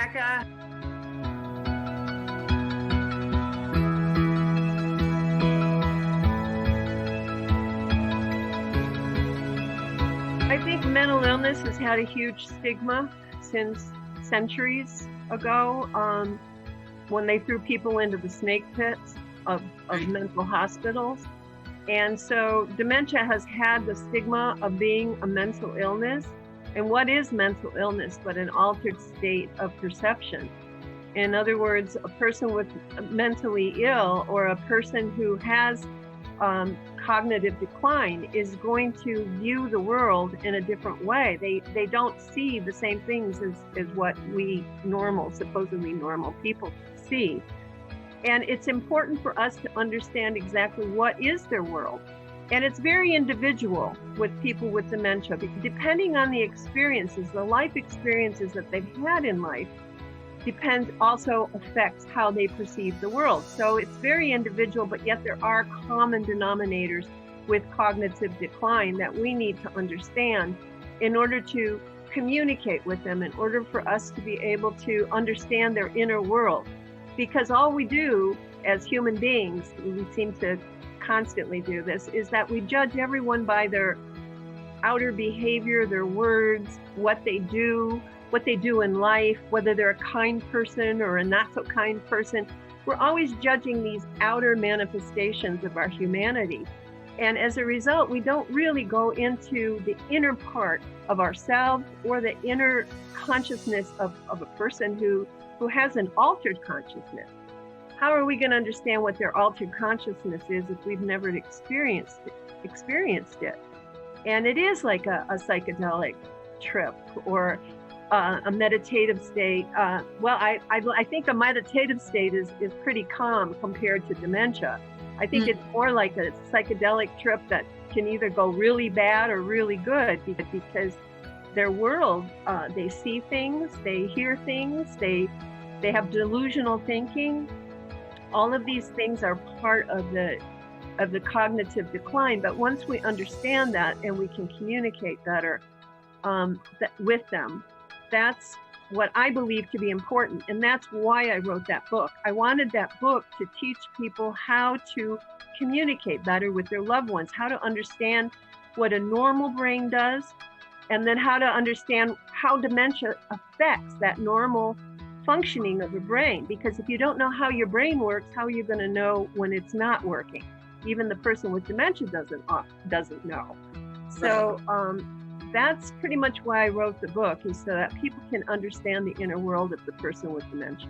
Rebecca. I think mental illness has had a huge stigma since centuries ago, when they threw people into the snake pits of mental hospitals. And so dementia has had the stigma of being a mental illness. And what is mental illness but an altered state of perception? In other words, a person with mentally ill or a person who has cognitive decline is going to view the world in a different way. They don't see the same things as what we supposedly normal people see. And it's important for us to understand exactly what is their world. And it's very individual with people with dementia, depending on the experiences, the life experiences that they've had in life, also affects how they perceive the world. So it's very individual, but yet there are common denominators with cognitive decline that we need to understand in order to communicate with them, in order for us to be able to understand their inner world. Because all we do as human beings, we seem to constantly do this, is that we judge everyone by their outer behavior, their words, what they do in life, whether they're a kind person or a not so kind person. We're always judging these outer manifestations of our humanity. And as a result, we don't really go into the inner part of ourselves or the inner consciousness of a person who has an altered consciousness. How are we going to understand what their altered consciousness is if we've never experienced it? And it is like a psychedelic trip or a meditative state. I think a meditative state is pretty calm compared to dementia. I think it's more like a psychedelic trip that can either go really bad or really good because their world, they see things, they hear things, they have delusional thinking. All of these things are part of the cognitive decline. But once we understand that and we can communicate better with them, that's what I believe to be important. And that's why I wrote that book. I wanted that book to teach people how to communicate better with their loved ones, how to understand what a normal brain does, and then how to understand how dementia affects that normal functioning of the brain. Because if you don't know how your brain works, how are you going to know when it's not working? Even the person with dementia doesn't know. So that's pretty much why I wrote the book, is so that people can understand the inner world of the person with dementia.